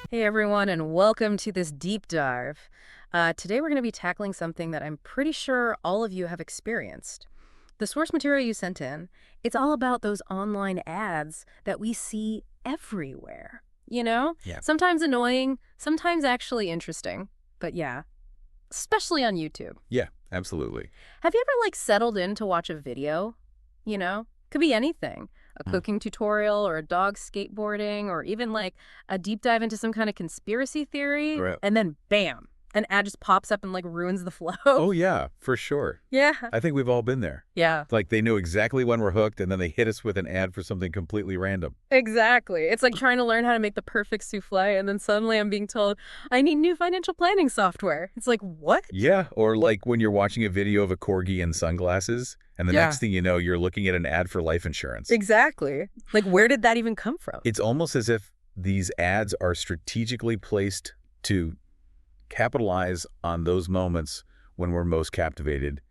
Hey everyone, and welcome to this deep dive. Today we're going to be tackling something that I'm pretty sure all of you have experienced. The source material you sent in, it's all about those online ads that we see everywhere. You know? Yeah. Sometimes annoying, sometimes actually interesting. But yeah, especially on YouTube. Yeah, absolutely. Have you ever settled in to watch a video? Could be anything. A Mm. cooking tutorial or a dog skateboarding or even a deep dive into some kind of conspiracy theory. Right. And then bam, an ad just pops up and ruins the flow. Oh, yeah, for sure. Yeah. I think we've all been there. Yeah, It's like they know exactly when we're hooked, and then they hit us with an ad for something completely random. exactly. It's like trying to learn how to make the perfect souffle and then suddenly I'm being told, I need new financial planning software. It's like, what? Yeah, or like when you're watching a video of a corgi in sunglasses, and the Yeah. next thing you know, you're looking at an ad for life insurance. Exactly. Where did that even come from? It's almost as if these ads are strategically placed to capitalize on those moments when we're most captivated.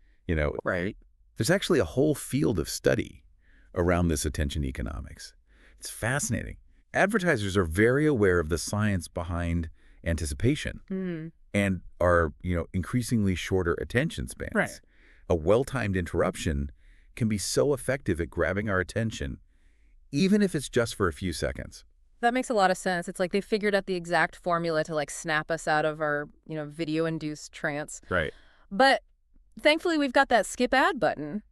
Right. There's actually a whole field of study around this attention economics. It's fascinating. Advertisers are very aware of the science behind anticipation Hmm. and are, increasingly shorter attention spans. Right. A well-timed interruption can be so effective at grabbing our attention, even if it's just for a few seconds. That makes a lot of sense. It's like they figured out the exact formula to snap us out of our, video-induced trance. Right. But thankfully we've got that skip ad button,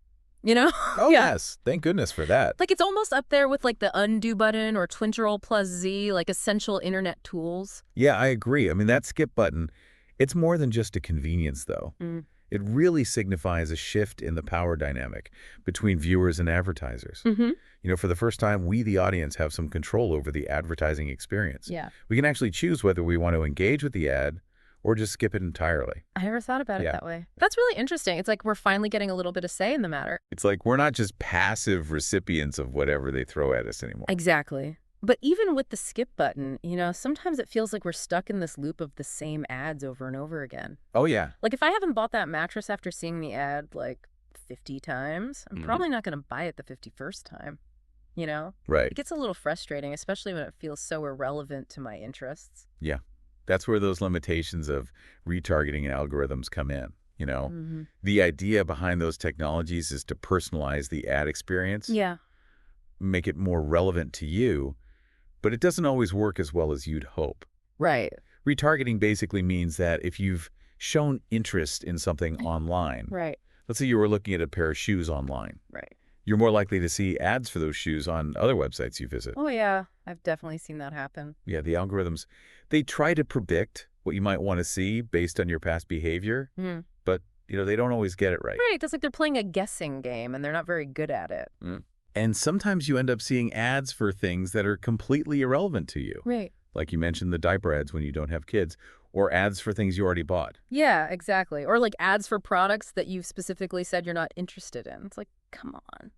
Oh, Yeah. yes. Thank goodness for that. It's almost up there with the undo button or Twinterol plus Z, essential internet tools. Yeah, I agree. I mean, that skip button, it's more than just a convenience, though. Mm. It really signifies a shift in the power dynamic between viewers and advertisers. Mm-hmm. For the first time, we, the audience, have some control over the advertising experience. Yeah. We can actually choose whether we want to engage with the ad or just skip it entirely. I never thought about it Yeah. that way. That's really interesting. It's like we're finally getting a little bit of say in the matter. It's like we're not just passive recipients of whatever they throw at us anymore. Exactly. But even with the skip button, sometimes it feels like we're stuck in this loop of the same ads over and over again. Oh, yeah. If I haven't bought that mattress after seeing the ad 50 times, I'm Mhm. probably not going to buy it the 51st time. Right. It gets a little frustrating, especially when it feels so irrelevant to my interests. Yeah. That's where those limitations of retargeting and algorithms come in. Mm-hmm. The idea behind those technologies is to personalize the ad experience, Yeah. make it more relevant to you, but it doesn't always work as well as you'd hope. Right. Retargeting basically means that if you've shown interest in something online, Right. let's say you were looking at a pair of shoes online, Right. you're more likely to see ads for those shoes on other websites you visit. Oh, yeah. I've definitely seen that happen. Yeah, the algorithms, they try to predict what you might want to see based on your past behavior, Mm. but, they don't always get it right. Right. It's like they're playing a guessing game and they're not very good at it. And sometimes you end up seeing ads for things that are completely irrelevant to you. Right. Like you mentioned the diaper ads when you don't have kids, or ads for things you already bought. Yeah, exactly. Or ads for products that you've specifically said you're not interested in. It's like, come on.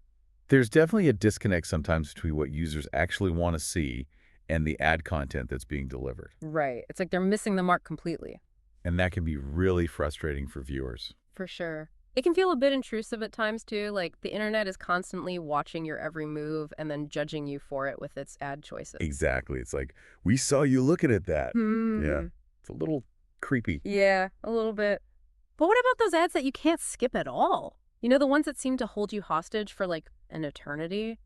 There's definitely a disconnect sometimes between what users actually want to see and the ad content that's being delivered. Right. It's like they're missing the mark completely. And that can be really frustrating for viewers. For sure. It can feel a bit intrusive at times, too. The internet is constantly watching your every move and then judging you for it with its ad choices. Exactly. It's like, we saw you looking at that. Hmm. Yeah. It's a little creepy. Yeah, a little bit. But what about those ads that you can't skip at all? The ones that seem to hold you hostage for an eternity?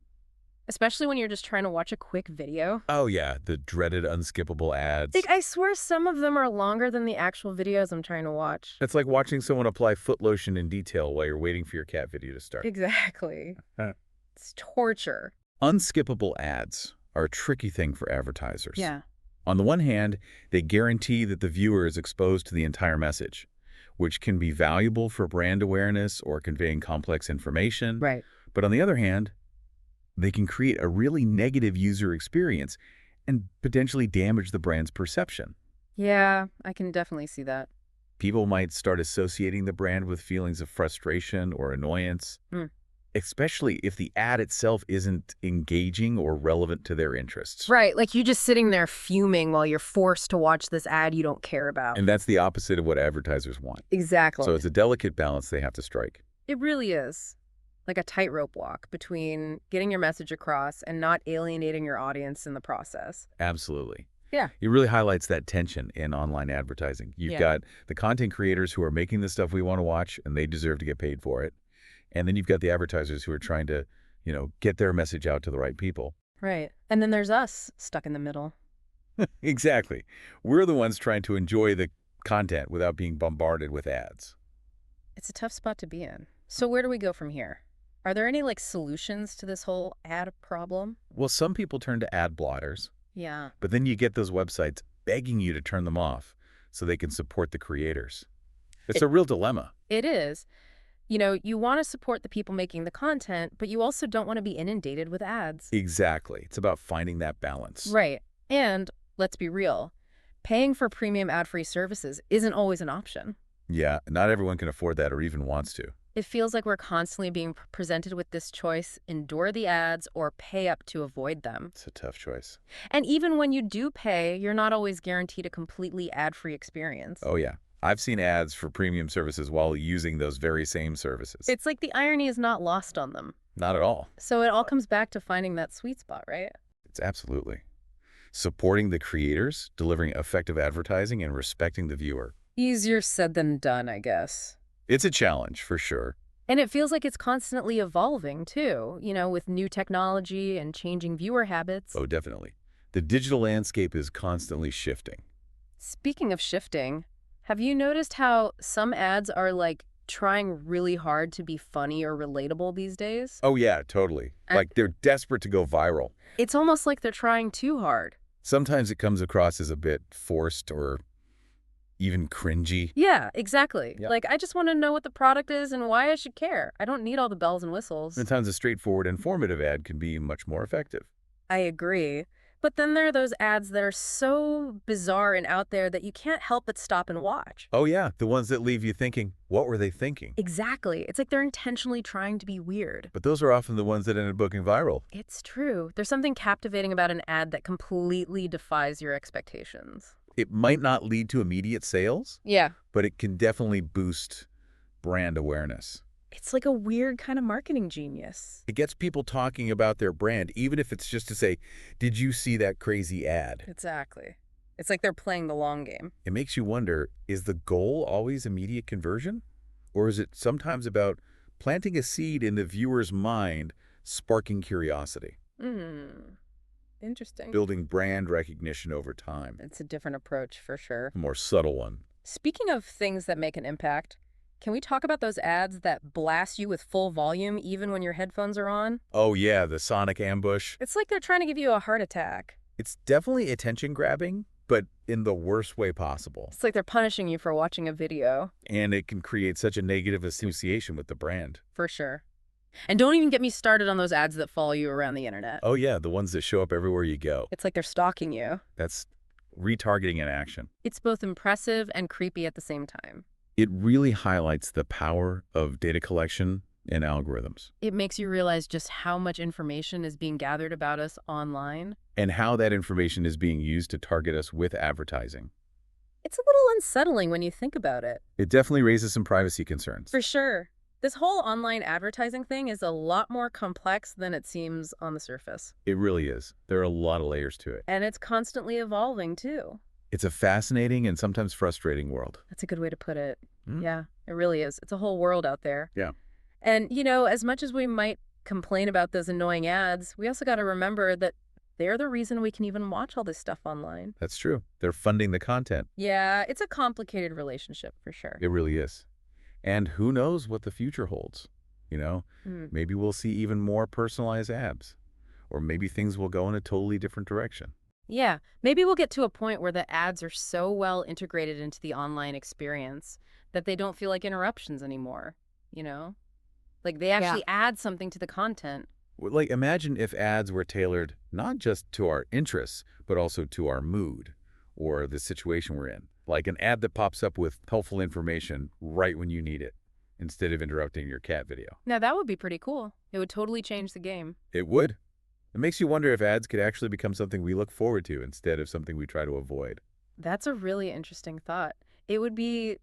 Especially when you're just trying to watch a quick video. Oh, yeah. The dreaded unskippable ads. I swear some of them are longer than the actual videos I'm trying to watch. It's like watching someone apply foot lotion in detail while you're waiting for your cat video to start. Exactly. Huh. It's torture. Unskippable ads are a tricky thing for advertisers. Yeah. On the one hand, they guarantee that the viewer is exposed to the entire message, which can be valuable for brand awareness or conveying complex information. Right. But on the other hand, they can create a really negative user experience and potentially damage the brand's perception. Yeah, I can definitely see that. People might start associating the brand with feelings of frustration or annoyance, especially if the ad itself isn't engaging or relevant to their interests. Right, you just sitting there fuming while you're forced to watch this ad you don't care about. And that's the opposite of what advertisers want. Exactly. So it's a delicate balance they have to strike. It really is. A tightrope walk between getting your message across and not alienating your audience in the process. Absolutely. Yeah. It really highlights that tension in online advertising. You've Yeah. got the content creators who are making the stuff we want to watch, and they deserve to get paid for it. And then you've got the advertisers who are trying to, get their message out to the right people. Right. And then there's us stuck in the middle. Exactly. We're the ones trying to enjoy the content without being bombarded with ads. It's a tough spot to be in. So where do we go from here? Are there any solutions to this whole ad problem? Well, some people turn to ad blotters, Yeah. but then you get those websites begging you to turn them off so they can support the creators. It's It, a real dilemma. it is. You want to support the people making the content, but you also don't want to be inundated with ads. Exactly. It's about finding that balance. Right. And let's be real, paying for premium ad-free services isn't always an option. Yeah, not everyone can afford that or even wants to. It feels like we're constantly being presented with this choice: endure the ads or pay up to avoid them. It's a tough choice. And even when you do pay, you're not always guaranteed a completely ad-free experience. Oh, yeah. I've seen ads for premium services while using those very same services. It's like the irony is not lost on them. Not at all. So it all comes back to finding that sweet spot, right? It's absolutely. Supporting the creators, delivering effective advertising, and respecting the viewer. Easier said than done, I guess. It's a challenge, for sure. And it feels like it's constantly evolving, too, with new technology and changing viewer habits. Oh, definitely. The digital landscape is constantly shifting. Speaking of shifting, have you noticed how some ads are trying really hard to be funny or relatable these days? Oh, yeah, totally. And Like they're desperate to go viral. it's almost like they're trying too hard. Sometimes it comes across as a bit forced or even cringy. Yeah, exactly. Yeah. I just want to know what the product is and why I should care. I don't need all the bells and whistles. Sometimes a straightforward, informative ad can be much more effective. I agree. But then there are those ads that are so bizarre and out there that you can't help but stop and watch. Oh, yeah, the ones that leave you thinking, what were they thinking? Exactly. It's like they're intentionally trying to be weird. But those are often the ones that end up booking viral. It's true. There's something captivating about an ad that completely defies your expectations. It might not lead to immediate sales, Yeah. but it can definitely boost brand awareness. It's like a weird kind of marketing genius. It gets people talking about their brand, even if it's just to say, did you see that crazy ad? Exactly. It's like they're playing the long game. It makes you wonder, is the goal always immediate conversion? Or is it sometimes about planting a seed in the viewer's mind, sparking curiosity, Interesting. building brand recognition over time? It's a different approach for sure. A more subtle one. Speaking of things that make an impact, can we talk about those ads that blast you with full volume even when your headphones are on? Oh yeah, the sonic ambush. It's like they're trying to give you a heart attack. It's definitely attention-grabbing, but in the worst way possible. It's like they're punishing you for watching a video. And it can create such a negative association with the brand. For sure. And don't even get me started on those ads that follow you around the internet. Oh yeah, the ones that show up everywhere you go. It's like they're stalking you. That's retargeting in action. It's both impressive and creepy at the same time. It really highlights the power of data collection and algorithms, It makes you realize just how much information is being gathered about us online. and how that information is being used to target us with advertising. It's a little unsettling when you think about it. It definitely raises some privacy concerns. For sure. This whole online advertising thing is a lot more complex than it seems on the surface. It really is. There are a lot of layers to it. And it's constantly evolving, too. It's a fascinating and sometimes frustrating world. That's a good way to put it. Mm. Yeah, it really is. It's a whole world out there. Yeah. And, as much as we might complain about those annoying ads, we also got to remember that they're the reason we can even watch all this stuff online. That's true. They're funding the content. Yeah, it's a complicated relationship for sure. It really is. And who knows what the future holds? Maybe we'll see even more personalized ads. Or maybe things will go in a totally different direction. Yeah, maybe we'll get to a point where the ads are so well integrated into the online experience that they don't feel like interruptions anymore, Like they actually add something to the content. Like, imagine if ads were tailored not just to our interests, but also to our mood or the situation we're in. Like an ad that pops up with helpful information right when you need it, instead of interrupting your cat video. Now, that would be pretty cool. It would totally change the game. It would. It makes you wonder if ads could actually become something we look forward to instead of something we try to avoid. That's a really interesting thought. It would be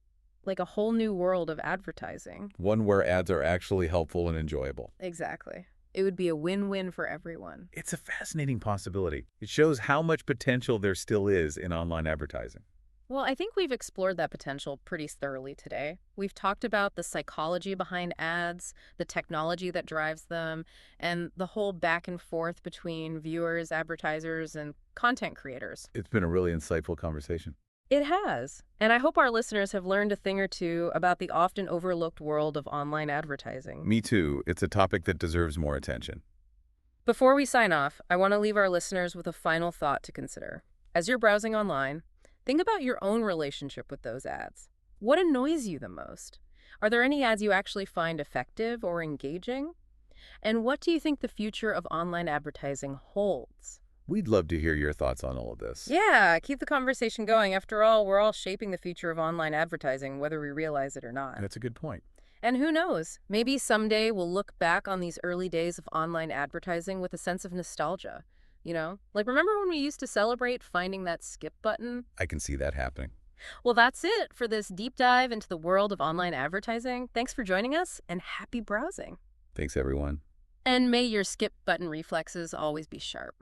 like a whole new world of advertising. One where ads are actually helpful and enjoyable. Exactly. It would be a win-win for everyone. It's a fascinating possibility. It shows how much potential there still is in online advertising. Well, I think we've explored that potential pretty thoroughly today. We've talked about the psychology behind ads, the technology that drives them, and the whole back and forth between viewers, advertisers, and content creators. It's been a really insightful conversation. It has. And I hope our listeners have learned a thing or two about the often overlooked world of online advertising. Me too. It's a topic that deserves more attention. Before we sign off, I want to leave our listeners with a final thought to consider. As you're browsing online, think about your own relationship with those ads. What annoys you the most? Are there any ads you actually find effective or engaging? And what do you think the future of online advertising holds? We'd love to hear your thoughts on all of this. Yeah, keep the conversation going. After all, we're all shaping the future of online advertising, whether we realize it or not. That's a good point. And who knows, maybe someday we'll look back on these early days of online advertising with a sense of nostalgia. Like remember when we used to celebrate finding that skip button? I can see that happening. Well, that's it for this deep dive into the world of online advertising. Thanks for joining us and happy browsing. Thanks, everyone. And may your skip button reflexes always be sharp.